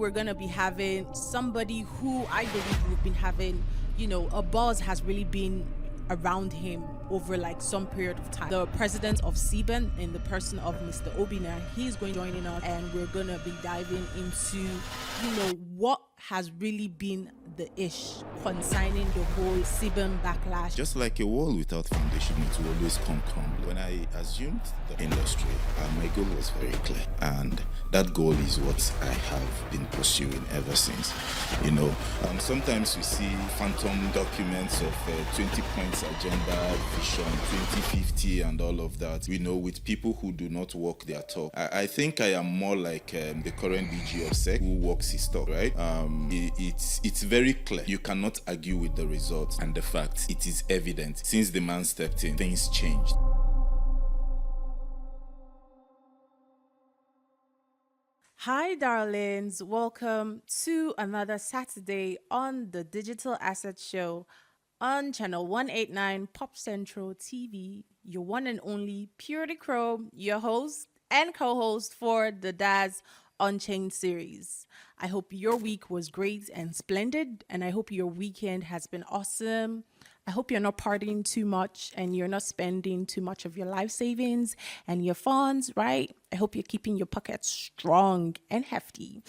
We're going to be having somebody who I believe we've been having, a buzz has really been around him over like some period of time. The president of SIBAN in the person of Mr. Obinna, he's going to be joining us and we're going to be diving into, what has really been the ish concerning the whole SIBAN backlash. Just like a wall without foundation, it will always come crumbling. When I assumed the industry, my goal was very clear. And that goal is what I have been pursuing ever since. Sometimes we see phantom documents of 20 points agenda, vision 2050 and all of that, with people who do not walk their talk. I think I am more like the current DG of SEC who walks his talk, right? It's very clear. You cannot argue with the results and the facts. It is evident. Since the man stepped in, things changed. Hi, darlings. Welcome to another Saturday on the Digital Asset Show on channel 189 Popcentral TV. Your one and only Purity Crow, your host and co-host for the DAS Onchain Series. I hope your week was great and splendid, and I hope your weekend has been awesome. I hope you're not partying too much and you're not spending too much of your life savings and your funds, right? I hope you're keeping your pockets strong and hefty.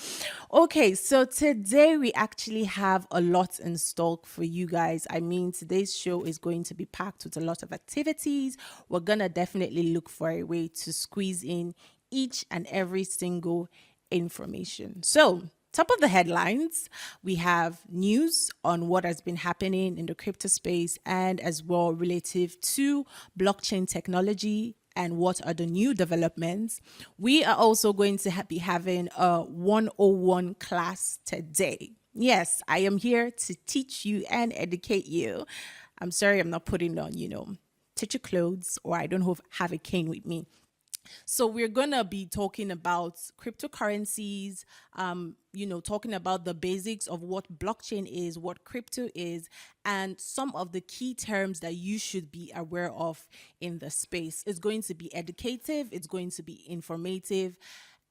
Okay, so today we actually have a lot in stock for you guys. Today's show is going to be packed with a lot of activities. We're going to definitely look for a way to squeeze in each and every single information. So, top of the headlines, we have news on what has been happening in the crypto space and as well relative to blockchain technology and what are the new developments. We are also going to be having a 101 class today. Yes, I am here to teach you and educate you. I'm sorry I'm not putting on, teacher clothes, or I don't have a cane with me. So we're going to be talking about cryptocurrencies, talking about the basics of what blockchain is, what crypto is, and some of the key terms that you should be aware of in the space. It's going to be educative, it's going to be informative,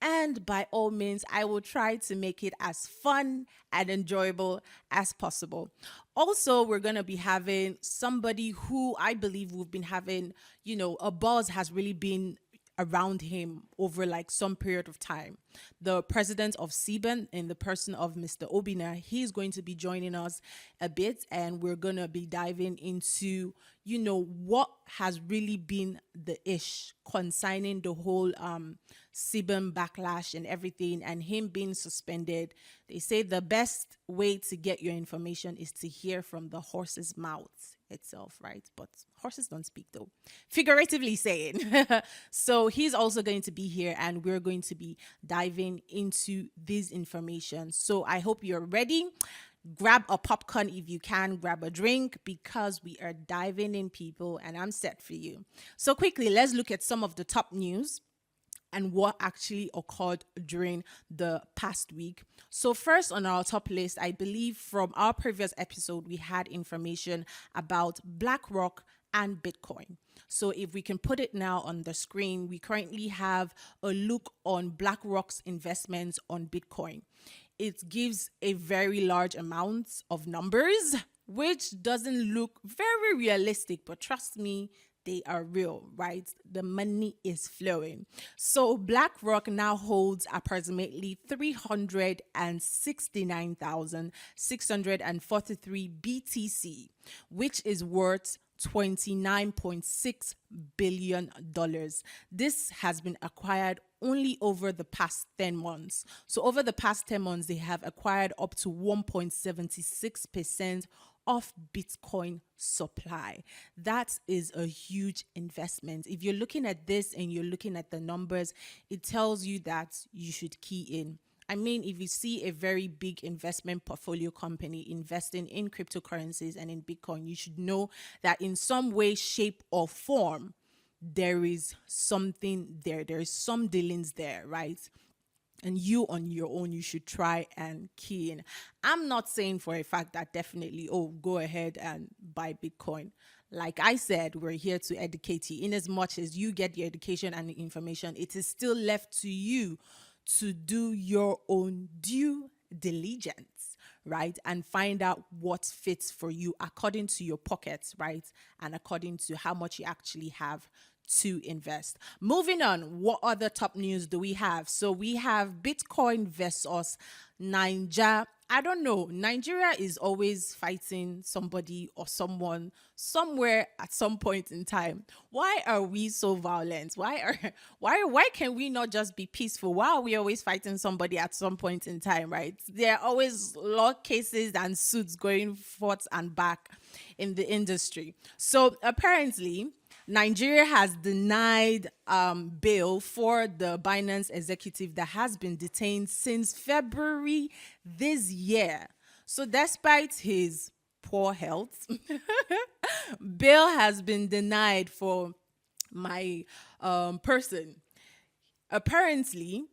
and by all means, I will try to make it as fun and enjoyable as possible. Also, we're going to be having somebody who I believe we've been having, a buzz has really been around him over like some period of time. The president of SIBAN in the person of Mr. Obinna, he's going to be joining us a bit and we're going to be diving into, what has really been the ish concerning the whole SIBAN backlash and everything and him being suspended. They say the best way to get your information is to hear from the horse's mouth itself, right? But horses don't speak though, figuratively saying. So he's also going to be here and we're going to be diving into this information. So I hope you're ready. Grab a popcorn if you can, grab a drink because we are diving in, people, and I'm set for you. So quickly, let's look at some of the top news and what actually occurred during the past week. So first on our top list, I believe from our previous episode, we had information about BlackRock and Bitcoin. So if we can put it now on the screen, we currently have a look on BlackRock's investments on Bitcoin. It gives a very large amount of numbers, which doesn't look very realistic, but trust me, they are real, right? The money is flowing. So BlackRock now holds approximately 369,643 BTC, which is worth $29.6 billion. This has been acquired only over the past 10 months. So over the past 10 months, they have acquired up to 1.76% of Bitcoin supply. That is a huge investment. If you're looking at this and you're looking at the numbers, it tells you that you should key in. If you see a very big investment portfolio company investing in cryptocurrencies and in Bitcoin, you should know that in some way, shape, or form, there is something there. There is some dealings there, right? And you on your own, you should try and key in. I'm not saying for a fact that definitely, go ahead and buy Bitcoin. Like I said, we're here to educate you. In as much as you get the education and the information, it is still left to you to do your own due diligence, right? And find out what fits for you according to your pockets, right? And according to how much you actually have to invest. Moving on, what other top news do we have? So we have Bitcoin versus Niger. I don't know. Nigeria is always fighting somebody or someone somewhere at some point in time. Why are we so violent? Why can we not just be peaceful? Why are we always fighting somebody at some point in time, right? There are always law cases and suits going forth and back in the industry. So apparently Nigeria has denied bail for the Binance executive that has been detained since February this year. So, despite his poor health, bail has been denied for my person. Apparently,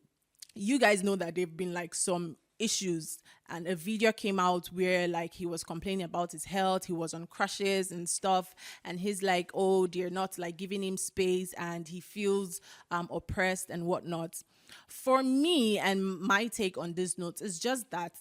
you guys know that there've been like some issues, and a video came out where like he was complaining about his health. He was on crutches and stuff, and he's like, oh, they're not like giving him space, and he feels oppressed and whatnot. For me, and my take on this note is just that,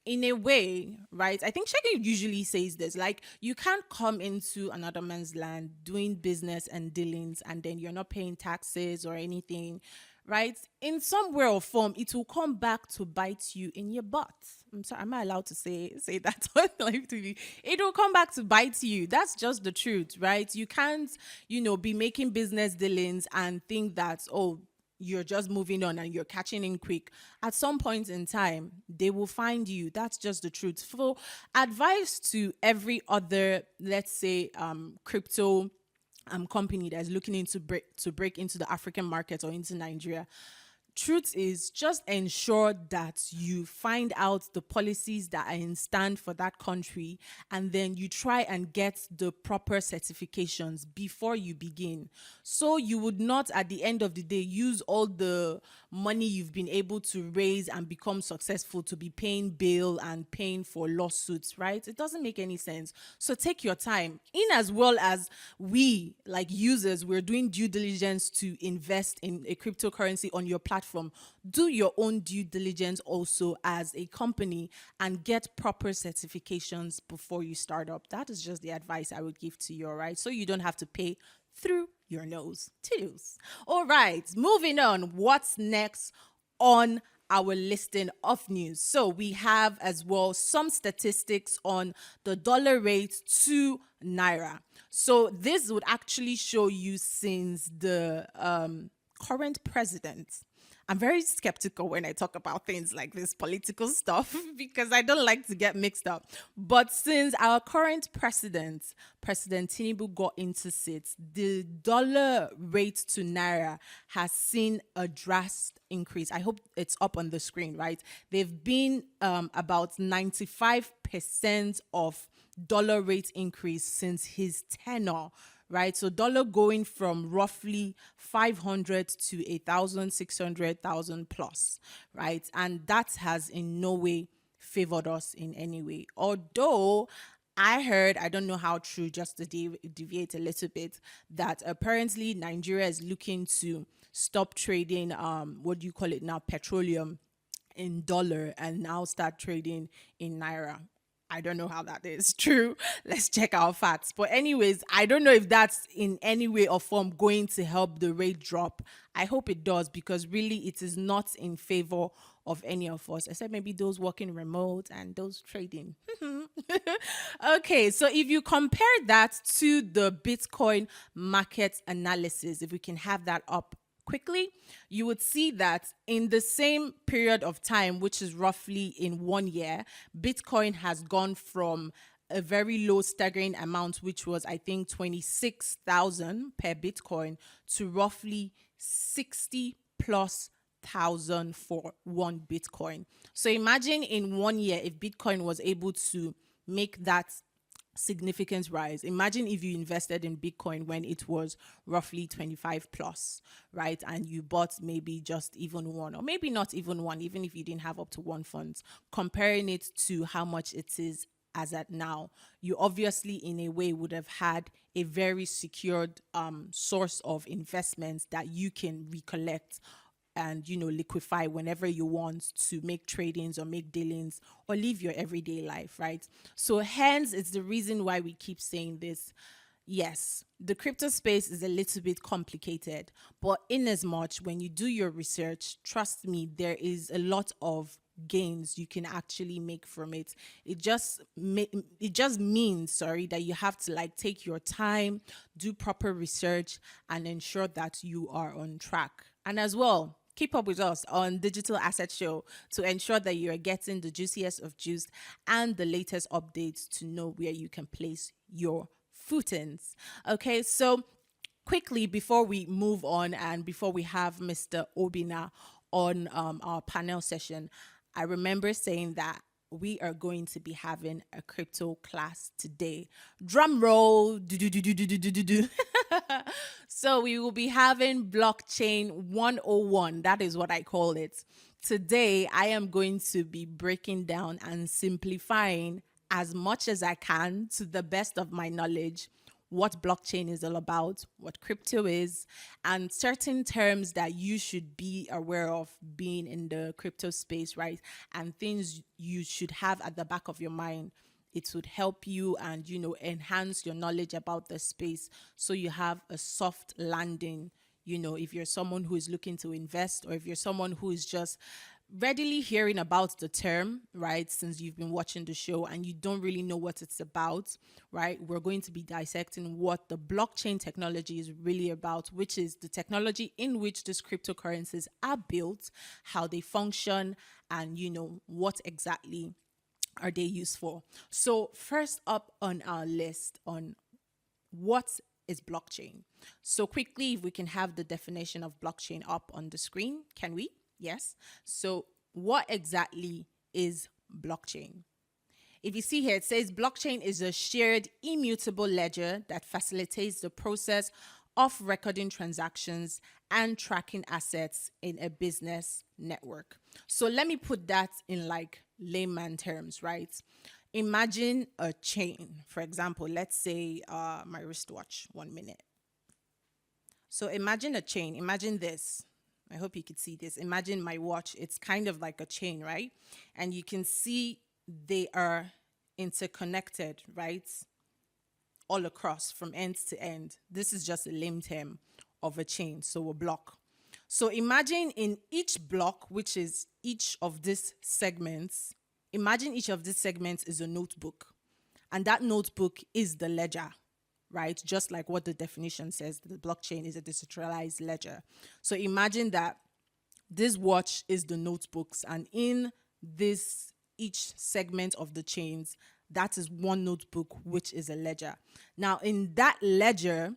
in a way, right? I think Shaggy usually says this, like, you can't come into another man's land doing business and dealings and then you're not paying taxes or anything, right? In some way or form, it will come back to bite you in your butt. I'm sorry, am I allowed to say that on live TV? It will come back to bite you. That's just the truth, right? You can't, be making business dealings and think that, oh, you're just moving on and you're catching in quick. At some point in time, they will find you. That's just the truth. For advice to every other, let's say, crypto company that's looking into break into the African market or into Nigeria, truth is, just ensure that you find out the policies that are in stand for that country, and then you try and get the proper certifications before you begin. So you would not, at the end of the day, use all the money you've been able to raise and become successful to be paying bail and paying for lawsuits, right? It doesn't make any sense. So take your time. In as well as we, like users, we're doing due diligence to invest in a cryptocurrency on your platform. Do your own due diligence also as a company and get proper certifications before you start up. That is just the advice I would give to you, all right? So you don't have to pay through your nose. Toodles. All right, moving on. What's next on our listing of news? So we have as well some statistics on the dollar rate to naira. So this would actually show you since the current president. I'm very skeptical when I talk about things like this political stuff because I don't like to get mixed up. But since our current president, President Tinubu, got into seats, the dollar rate to naira has seen a drastic increase. I hope it's up on the screen, right? They've been about 95% of dollar rate increase since his tenure, right? So dollar going from roughly 500 to 1,600,000 plus, right? And that has in no way favored us in any way. Although I heard, I don't know how true, just to deviate a little bit, that apparently Nigeria is looking to stop trading, what do you call it now, petroleum in dollar and now start trading in naira. I don't know how that is true. Let's check our facts. But anyways, I don't know if that's in any way or form going to help the rate drop. I hope it does, because really it is not in favor of any of us, except maybe those working remote and those trading. Okay, so if you compare that to the Bitcoin market analysis, if we can have that up quickly, you would see that in the same period of time, which is roughly in 1 year, Bitcoin has gone from a very low staggering amount, which was, I think, 26,000 per Bitcoin, to roughly 60 plus thousand for one Bitcoin. So imagine in 1 year, if Bitcoin was able to make that significant rise. Imagine if you invested in Bitcoin when it was roughly 25 plus, right? And you bought maybe just even one, or maybe not even one, even if you didn't have up to one fund, comparing it to how much it is as at now. You obviously in a way would have had a very secured source of investments that you can recollect and liquefy whenever you want to make tradings or make dealings or live your everyday life, right? So hence it's the reason why we keep saying this. Yes, the crypto space is a little bit complicated, but in as much when you do your research, trust me, there is a lot of gains you can actually make from it. It just means, sorry, that you have to like take your time, do proper research, and ensure that you are on track. And as well, keep up with us on Digital Asset Show to ensure that you are getting the juiciest of juice and the latest updates to know where you can place your footings. Okay, so quickly before we move on and before we have Mr. Obinna on our panel session, I remember saying that we are going to be having a crypto class today. Drum roll. Do, do, do, do, do, do, do, do. So we will be having blockchain 101. That is what I call it. Today, I am going to be breaking down and simplifying as much as I can to the best of my knowledge what blockchain is all about, what crypto is, and certain terms that you should be aware of being in the crypto space, right? And things you should have at the back of your mind. It would help you and, enhance your knowledge about the space so you have a soft landing. If you're someone who is looking to invest or if you're someone who is just readily hearing about the term, right, since you've been watching the show and you don't really know what it's about, right, we're going to be dissecting what the blockchain technology is really about, which is the technology in which these cryptocurrencies are built, how they function, and, what exactly are they used for. So first up on our list on what is blockchain. So quickly, if we can have the definition of blockchain up on the screen, can we? Yes. So what exactly is blockchain? If you see here, it says blockchain is a shared immutable ledger that facilitates the process of recording transactions and tracking assets in a business network. So let me put that in like layman terms, right? Imagine a chain. For example, let's say my wristwatch, 1 minute. So imagine a chain. Imagine this. I hope you could see this. Imagine my watch. It's kind of like a chain, right? And you can see they are interconnected, right? All across from end to end. This is just a lame term of a chain, so a block. So imagine in each block, which is each of these segments, imagine each of these segments is a notebook. And that notebook is the ledger, right? Just like what the definition says, the blockchain is a decentralized ledger. So imagine that this watch is the notebooks, and in this each segment of the chains, that is one notebook, which is a ledger. Now, in that ledger,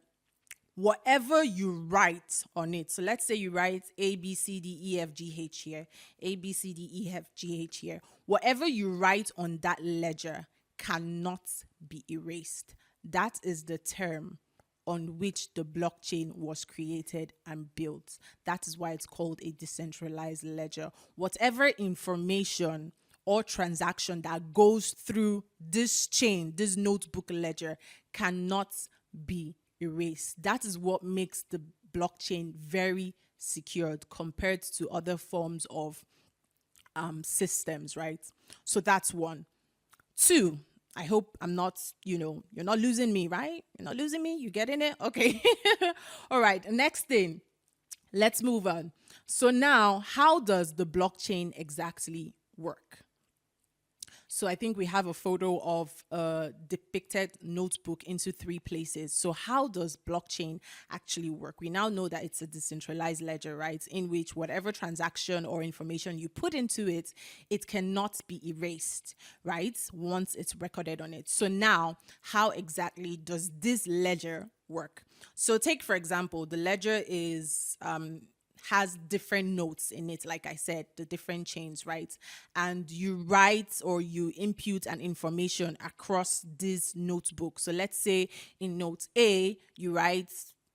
whatever you write on it, so let's say you write A, B, C, D, E, F, G, H here, A, B, C, D, E, F, G, H here, whatever you write on that ledger cannot be erased. That is the term on which the blockchain was created and built. That is why it's called a decentralized ledger. Whatever information or transaction that goes through this chain, this notebook ledger, cannot be erased. That is what makes the blockchain very secured compared to other forms of systems, right? So that's one. Two, I hope I'm not, you're not losing me, right? You're not losing me? You getting it? Okay. All right. Next thing, let's move on. So now, how does the blockchain exactly work? So I think we have a photo of a depicted notebook into 3 places. So how does blockchain actually work? We now know that it's a decentralized ledger, right? In which whatever transaction or information you put into it, it cannot be erased, right? Once it's recorded on it. So now, how exactly does this ledger work? So take, for example, the ledger is has different notes in it, like I said, the different chains, right? And you write or you impute an information across this notebook. So let's say in note A, you write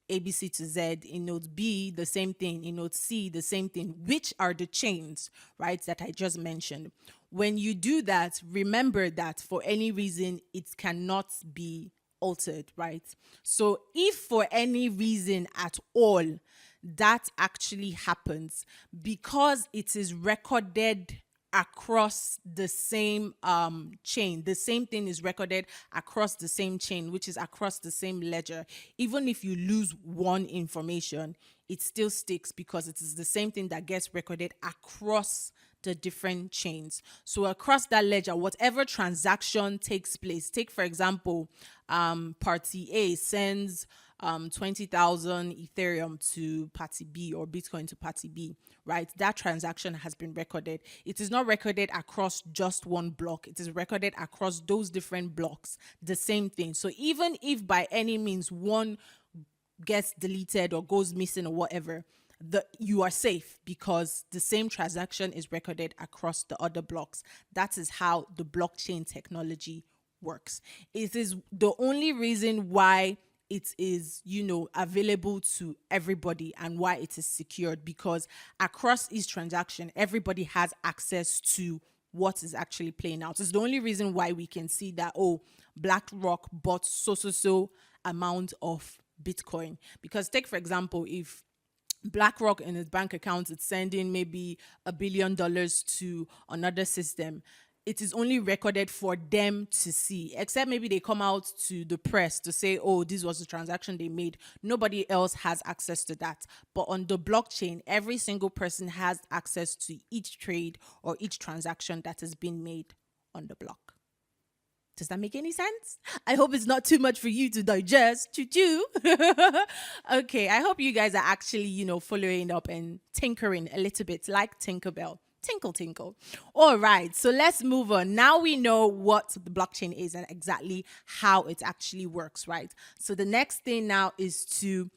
ABC to Z. In note B, the same thing. In note C, the same thing, which are the chains, right, that I just mentioned. When you do that, remember that for any reason, it cannot be altered, right? So if for any reason at all, that actually happens because it is recorded across the same chain. The same thing is recorded across the same chain, which is across the same ledger. Even if you lose one information, it still sticks because it is the same thing that gets recorded across the different chains. So across that ledger, whatever transaction takes place, take for example, party A sends 20,000 Ethereum to party B or Bitcoin to party B, right? That transaction has been recorded. It is not recorded across just one block. It is recorded across those different blocks, the same thing. So even if by any means one gets deleted or goes missing or whatever, you are safe because the same transaction is recorded across the other blocks. That is how the blockchain technology works. It is the only reason why it is, available to everybody and why it is secured, because across each transaction, everybody has access to what is actually playing out. It's the only reason why we can see that, oh, BlackRock bought so amount of Bitcoin. Because take, for example, if BlackRock in its bank account is sending maybe $1 billion to another system, it is only recorded for them to see, except maybe they come out to the press to say, oh, this was the transaction they made. Nobody else has access to that. But on the blockchain, every single person has access to each trade or each transaction that has been made on the block. Does that make any sense? I hope it's not too much for you to digest. Choo-choo. Okay, I hope you guys are actually, following up and tinkering a little bit like Tinkerbell. Tinkle, tinkle. All right, so let's move on. Now we know what the blockchain is and exactly how it actually works, right? So the next thing now is to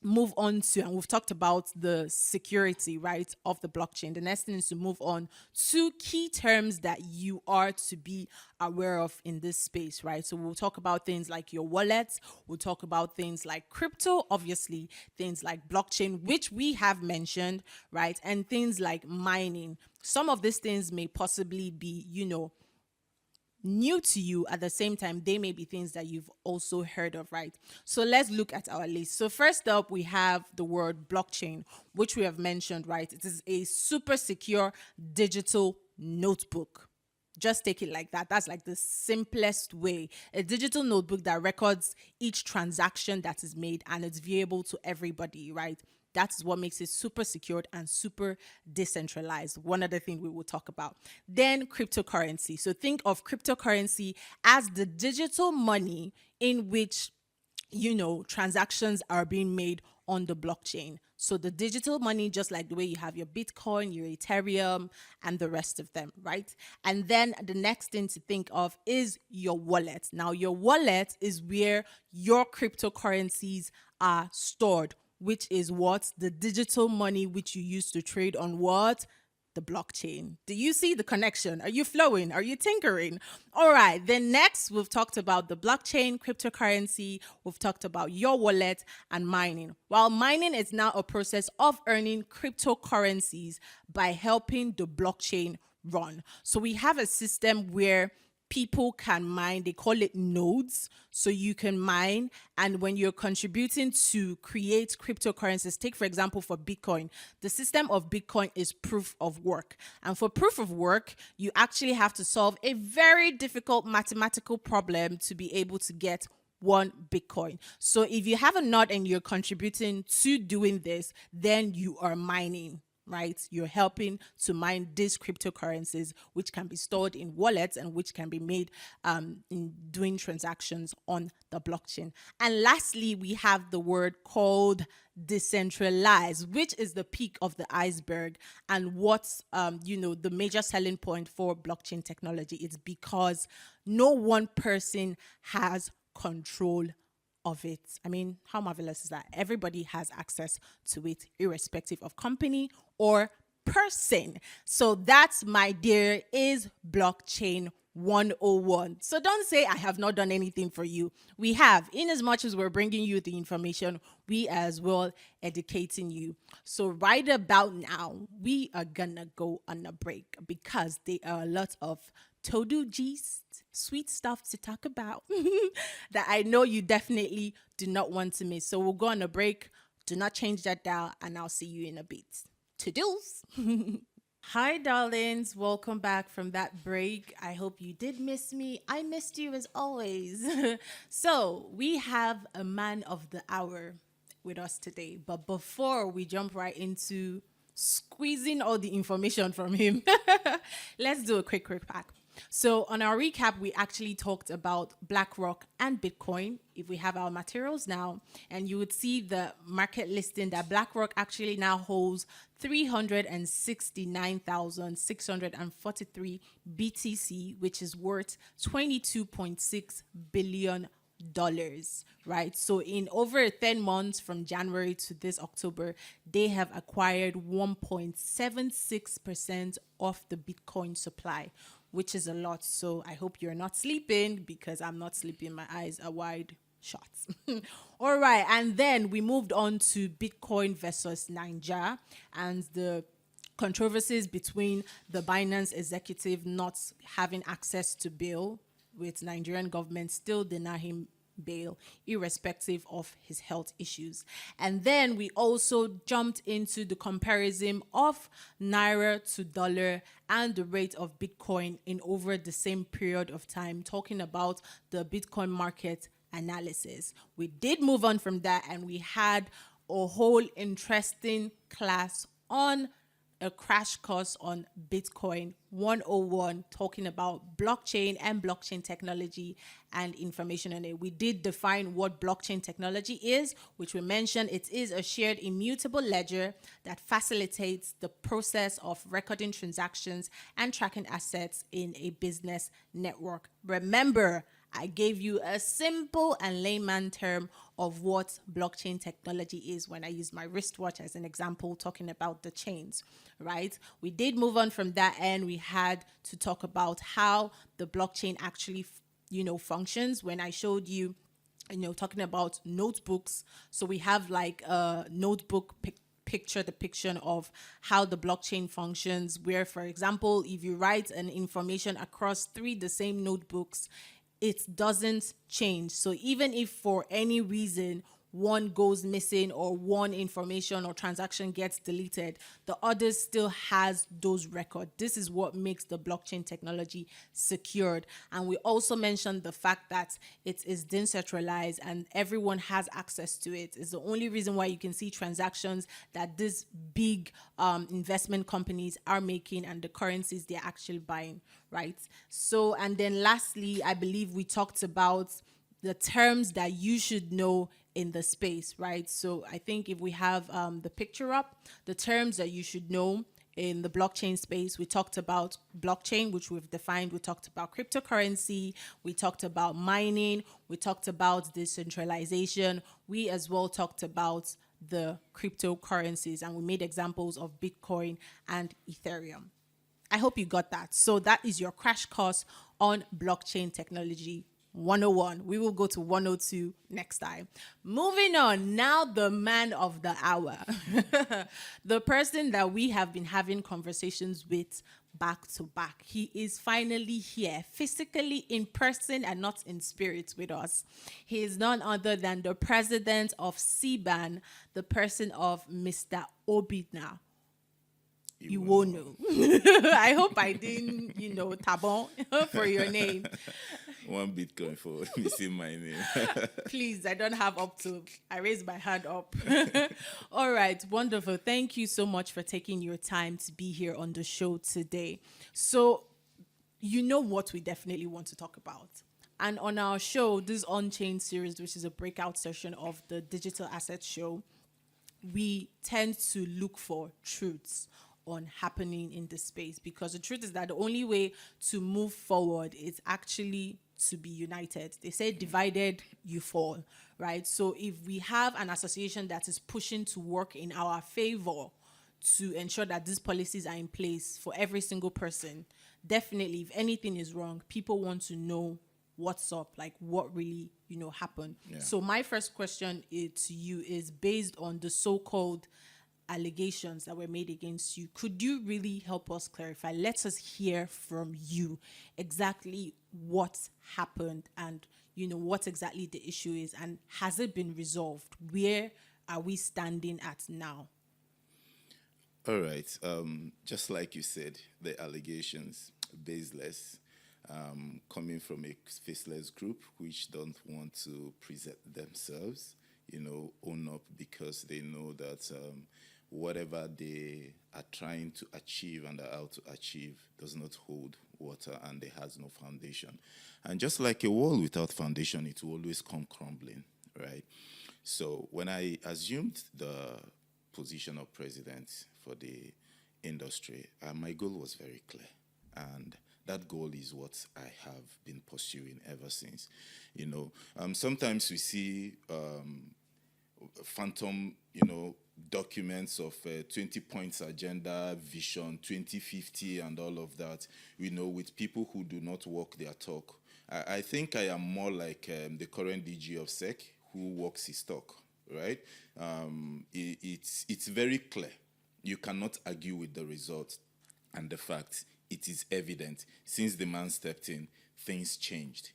move on to, and we've talked about the security, right, of the blockchain. The next thing is to move on to key terms that you are to be aware of in this space, right? So we'll talk about things like your wallets. We'll talk about things like crypto, obviously, things like blockchain, which we have mentioned, right? And things like mining. Some of these things may possibly be, new to you. At the same time, they may be things that you've also heard of, right? So let's look at our list. So first up, we have the word blockchain, which we have mentioned, right? It is a super secure digital notebook. Just take it like that. That's like the simplest way. A digital notebook that records each transaction that is made and it's viewable to everybody, right? That's what makes it super secured and super decentralized. One other thing we will talk about. Then cryptocurrency. So think of cryptocurrency as the digital money in which, transactions are being made on the blockchain. So the digital money, just like the way you have your Bitcoin, your Ethereum, and the rest of them, right? And then the next thing to think of is your wallet. Now, your wallet is where your cryptocurrencies are stored, which is what? The digital money which you use to trade on what? The blockchain. Do you see the connection? Are you flowing? Are you tinkering? All right. Then next, we've talked about the blockchain, cryptocurrency. We've talked about your wallet and mining. While mining is now a process of earning cryptocurrencies by helping the blockchain run. So we have a system where people can mine. They call it nodes. So you can mine, and when you're contributing to create cryptocurrencies, take for example for Bitcoin, the system of Bitcoin is proof of work. And for proof of work, you actually have to solve a very difficult mathematical problem to be able to get 1 Bitcoin. So if you have a node and you're contributing to doing this, then you are mining, right? You're helping to mine these cryptocurrencies, which can be stored in wallets and which can be made in doing transactions on the blockchain. And lastly, we have the word called decentralized, which is the peak of the iceberg. And what's, the major selling point for blockchain technology is because no one person has control of it. I mean, how marvelous is that? Everybody has access to it, irrespective of company or person. So that's, my dear, is blockchain 101. So don't say I have not done anything for you. We have. In as much as we're bringing you the information, we as well educating you. So right about now, we are gonna go on a break because there are a lot of todo gist, sweet stuff to talk about that I know you definitely do not want to miss. So we'll go on a break, Do not change that dial, and I'll see you in a bit. Toodles. Hi, darlings. Welcome back from that break. I hope you did miss me. I missed you as always. So, we have a man of the hour with us today. But before we jump right into squeezing all the information from him, let's do a quick recap. So, on our recap, we actually talked about BlackRock and Bitcoin. If we have our materials now, and you would see the market listing that BlackRock actually now holds 369,643 BTC, which is worth $22.6 billion, right? So in over 10 months from January to this October, they have acquired 1.76% of the Bitcoin supply, which is a lot. So I hope you're not sleeping, because I'm not sleeping. My eyes are wide shut. All right. And then we moved on to Bitcoin versus Ninja and the controversies between the Binance executive not having access to bail, with Nigerian government still deny him bail irrespective of his health issues. And then we also jumped into the comparison of naira to dollar and the rate of Bitcoin in over the same period of time, talking about the Bitcoin market analysis. We did move on from that, and we had a whole interesting class on a crash course on Bitcoin 101, talking about blockchain and blockchain technology and information on it. We did define what blockchain technology is, which we mentioned it is a shared immutable ledger that facilitates the process of recording transactions and tracking assets in a business network. Remember, I gave you a simple and layman term of what blockchain technology is when I used my wristwatch as an example, talking about the chains, right? We did move on from that, and we had to talk about how the blockchain actually, functions. When I showed you, talking about notebooks. So we have like a notebook picture depiction of how the blockchain functions, where, for example, if you write an information across three the same notebooks, it doesn't change. So even if for any reason one goes missing or one information or transaction gets deleted, the other still has those records. This is what makes the blockchain technology secured. And we also mentioned the fact that it is decentralized and everyone has access to it. It's the only reason why you can see transactions that these big investment companies are making and the currencies they're actually buying, right? So, and then lastly, I believe we talked about the terms that you should know in the space, right? So I think if we have the picture up, the terms that you should know in the blockchain space, we talked about blockchain, which we've defined. We talked about cryptocurrency. We talked about mining. We talked about decentralization. We as well talked about the cryptocurrencies, and we made examples of Bitcoin and Ethereum. I hope you got that. So that is your crash course on blockchain technology 101. We will go to 102 next time. Moving on, now the man of the hour. The person that we have been having conversations with back to back. He is finally here, physically in person and not in spirit with us. He is none other than the president of SIBAN, the person of Mr. Obinna Iwuno. I hope I didn't, tabon for your name. One Bitcoin for missing my name. Please, I don't have up to. I raised my hand up. All right, wonderful. Thank you so much for taking your time to be here on the show today. So, you know what we definitely want to talk about. And on our show, this Onchain Series, which is a breakout session of the digital asset show, we tend to look for truths on happening in the space, because the truth is that the only way to move forward is actually to be united. They say divided you fall, right? So if we have an association that is pushing to work in our favor to ensure that these policies are in place for every single person, definitely if anything is wrong, people want to know what's up, like what really, happened. Yeah. So my first question to you is based on the so-called allegations that were made against you. Could you really help us clarify? Let us hear from you exactly what happened and, what exactly the issue is, and has it been resolved? Where are we standing at now? All right. Just like you said, the allegations baseless, coming from a faceless group which don't want to present themselves, own up because they know that whatever they are trying to achieve and are out to achieve does not hold water and it has no foundation. And just like a wall without foundation, it will always come crumbling, right? So when I assumed the position of president for the industry, my goal was very clear. And that goal is what I have been pursuing ever since. Sometimes we see phantom, documents of 20 points agenda, vision, 2050, and all of that, with people who do not walk their talk. I think I am more like the current DG of SEC who walks his talk, right? It's very clear. You cannot argue with the results and the facts. It is evident. Since the man stepped in, things changed,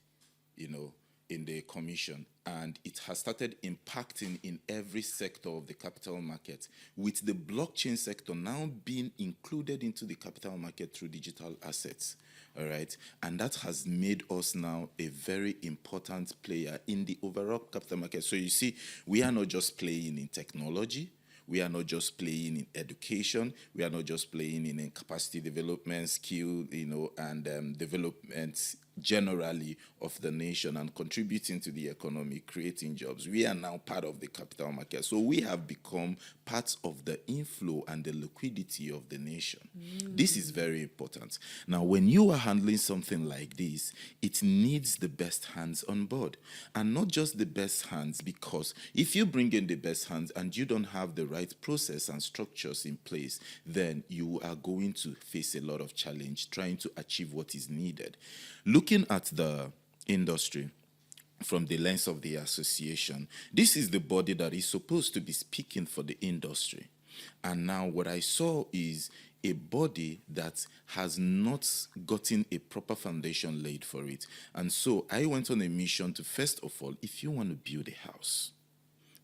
in the commission. And it has started impacting in every sector of the capital market, with the blockchain sector now being included into the capital market through digital assets. All right. And that has made us now a very important player in the overall capital market. So you see, we are not just playing in technology. We are not just playing in education. We are not just playing in capacity development, skill, and development generally of the nation and contributing to the economy, creating jobs. We are now part of the capital market. So we have become part of the inflow and the liquidity of the nation. This is very important. Now, when you are handling something like this, it needs the best hands on board. And not just the best hands, because if you bring in the best hands and you don't have the right process and structures in place, then you are going to face a lot of challenge trying to achieve what is needed. Looking at the industry from the lens of the association, this is the body that is supposed to be speaking for the industry. And now what I saw is a body that has not gotten a proper foundation laid for it. And so I went on a mission to, first of all, if you want to build a house,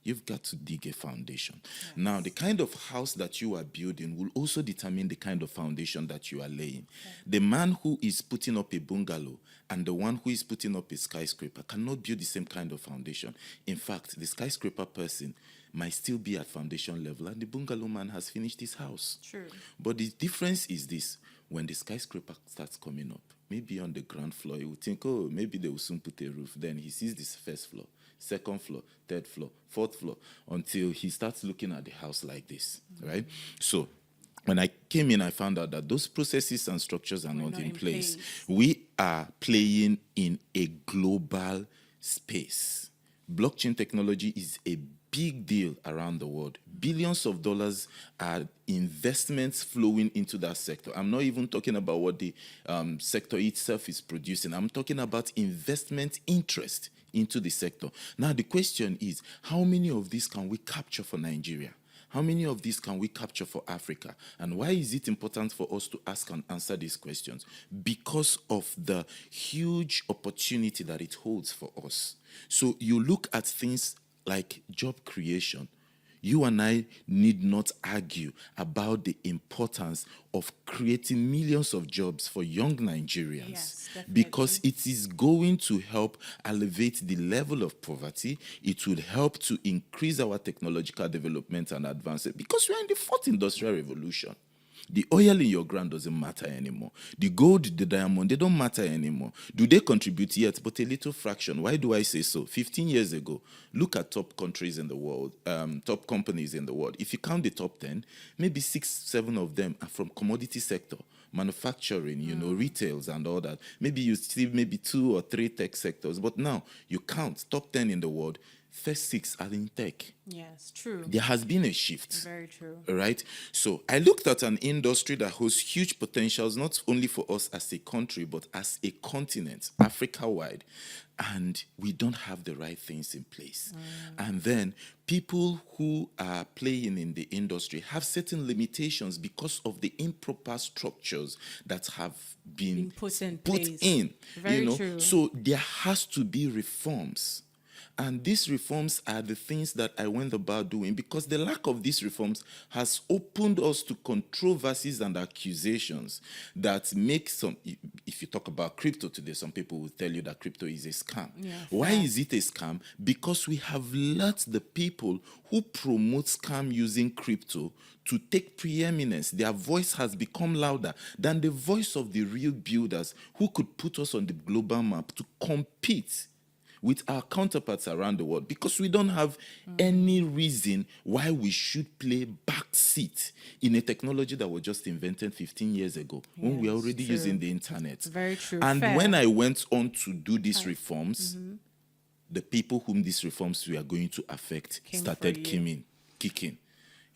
you've got to dig a foundation. Yes. Now, the kind of house that you are building will also determine the kind of foundation that you are laying. Okay. The man who is putting up a bungalow and the one who is putting up a skyscraper cannot build the same kind of foundation. In fact, the skyscraper person might still be at foundation level and the bungalow man has finished his house. True. But the difference is this: when the skyscraper starts coming up, maybe on the ground floor, he will think, oh, maybe they will soon put a roof. Then he sees this first floor, second floor, third floor, fourth floor, until he starts looking at the house like this, right? So when I came in, I found out that those processes and structures are not in place. We are playing in a global space. Blockchain technology is a big deal around the world. Billions of dollars are investments flowing into that sector. I'm not even talking about what the sector itself is producing. I'm talking about investment interest into the sector. Now, the question is, how many of these can we capture for Nigeria? How many of these can we capture for Africa? And why is it important for us to ask and answer these questions? Because of the huge opportunity that it holds for us. So you look at things like job creation. You and I need not argue about the importance of creating millions of jobs for young Nigerians. Yes, because it is going to help elevate the level of poverty. It will help to increase our technological development and advancement, because we are in the fourth industrial revolution. The oil in your ground doesn't matter anymore. The gold, the diamond, they don't matter anymore. Do they contribute? Yet, but a little fraction. Why do I say so? 15 years ago, look at top countries in the world, top companies in the world. If you count the top 10, maybe 6, 7 of them are from commodity sector, manufacturing, retails and all that. Maybe you see maybe 2 or 3 tech sectors. But now you count top 10 in the world, first 6 are in tech. Yes, true. There has been a shift. Very true. Right? So I looked at an industry that holds huge potentials, not only for us as a country, but as a continent, Africa-wide. And we don't have the right things in place. And then people who are playing in the industry have certain limitations because of the improper structures that have been put in put place. in. Very true. So there has to be reforms. And these reforms are the things that I went about doing, because the lack of these reforms has opened us to controversies and accusations that make some, if you talk about crypto today, some people will tell you that crypto is a scam. Yeah, Why fair. is it a scam? Because we have let the people who promote scam using crypto to take preeminence. Their voice has become louder than the voice of the real builders who could put us on the global map to compete with our counterparts around the world, because we don't have any reason why we should play backseat in a technology that was just invented 15 years ago, when we are Yes, already true. using the internet. Very true. And Fair. when I went on to do these reforms, the people whom these reforms were going to affect Came for started you. kicking,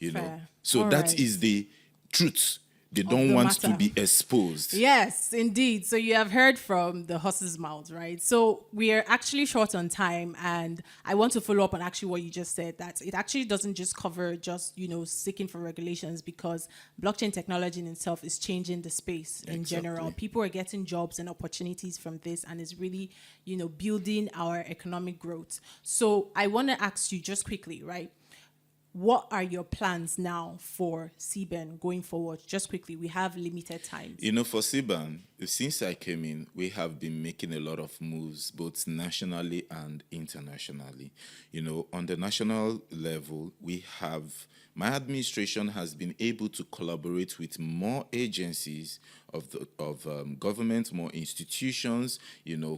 you know. Fair. So All that right. is the truth. They Of don't the want to matter. be exposed. Yes, indeed. So you have heard from the horse's mouth, right? So we are actually short on time, and I want to follow up on actually what you just said, that it actually doesn't just cover just, seeking for regulations, because blockchain technology in itself is changing the space in general. Exactly. People are getting jobs and opportunities from this, and it's really, building our economic growth. So I want to ask you just quickly, right? What are your plans now for SIBAN going forward? Just quickly, we have limited time. For SIBAN, since I came in, we have been making a lot of moves, both nationally and internationally. On the national level, my administration has been able to collaborate with more agencies of government, more institutions,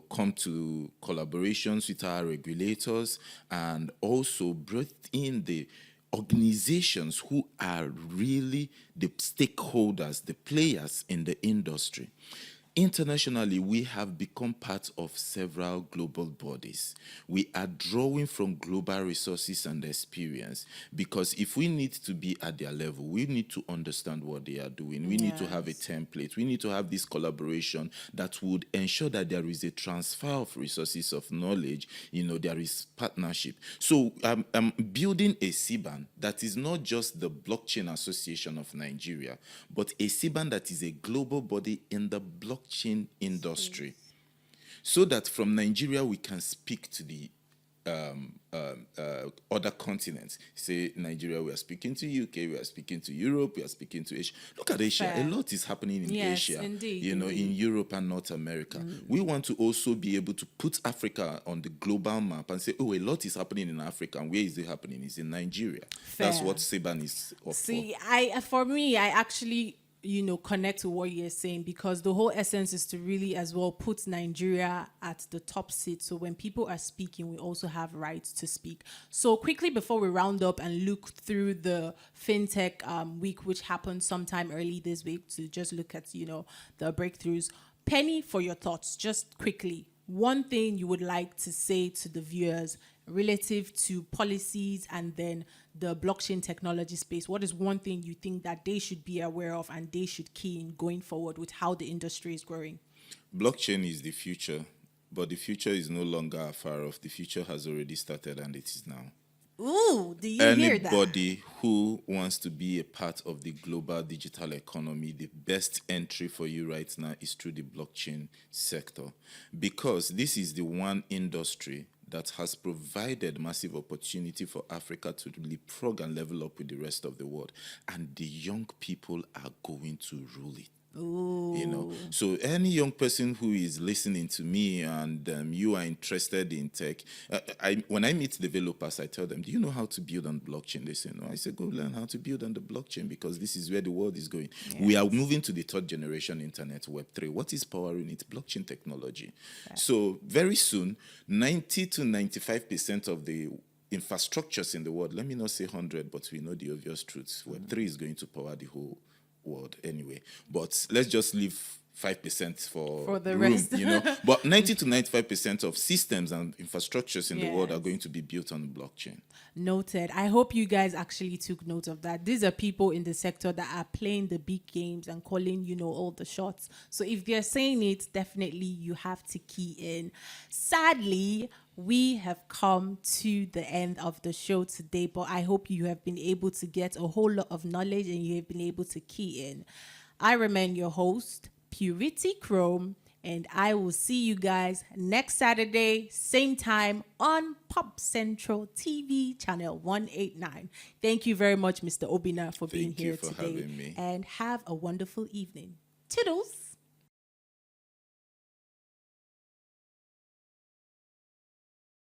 come to collaborations with our regulators, and also brought in the organizations who are really the stakeholders, the players in the industry. Internationally, we have become part of several global bodies. We are drawing from global resources and experience, because if we need to be at their level, we need to understand what they are doing. We need to have a template. We need to have this collaboration that would ensure that there is a transfer of resources, of knowledge, there is partnership. So I'm building a SIBAN that is not just the Blockchain Association of Nigeria, but a SIBAN that is a global body in the blockchain industry, so that from Nigeria we can speak to the other continents. Say Nigeria, we are speaking to UK, we are speaking to Europe, we are speaking to Asia. Look at Asia. Fair. A lot is happening in Yes, Asia, indeed, in Europe and North America. We want to also be able to put Africa on the global map and say, a lot is happening in Africa, and where is it happening? It's in Nigeria. That's Fair. what SIBAN is up for. See, for me, I actually, connect to what you're saying, because the whole essence is to really as well put Nigeria at the top seat. So when people are speaking, we also have rights to speak. So quickly, before we round up and look through the FinTech week, which happened sometime early this week, to just look at, the breakthroughs. Penny, for your thoughts, just quickly, one thing you would like to say to the viewers relative to policies and then the blockchain technology space. What is one thing you think that they should be aware of and they should key in going forward with how the industry is growing? Blockchain is the future, but the future is no longer far off. The future has already started, and it is now. Ooh, do you hear that? Anybody who wants to be a part of the global digital economy, the best entry for you right now is through the blockchain sector, because this is the one industry that has provided massive opportunity for Africa to leapfrog and level up with the rest of the world. And the young people are going to rule it. Ooh. So any young person who is listening to me and you are interested in tech, when I meet developers, I tell them, do you know how to build on blockchain? They say, no. I say, go learn how to build on the blockchain, because this is where the world is going. Yes. We are moving to the third generation internet, Web3. What is powering it? Blockchain technology. Yeah. So very soon, 90 to 95% of the infrastructures in the world, let me not say 100, but we know the obvious truths. Web3 is going to power the whole world anyway, but let's just leave 5% for the room, rest. But 90 to 95% of systems and infrastructures in the world are going to be built on blockchain. Noted. I hope you guys actually took note of that. These are people in the sector that are playing the big games and calling, all the shots. So if they're saying it, definitely you have to key in. Sadly, we have come to the end of the show today, but I hope you have been able to get a whole lot of knowledge and you have been able to key in. I remain your host, Purity Chrome, And I will see you guys next Saturday, same time on Popcentral TV, channel 189. Thank you very much, Mr. Obinna, for being Thank you here for today. having me. And have a wonderful evening. Toodles.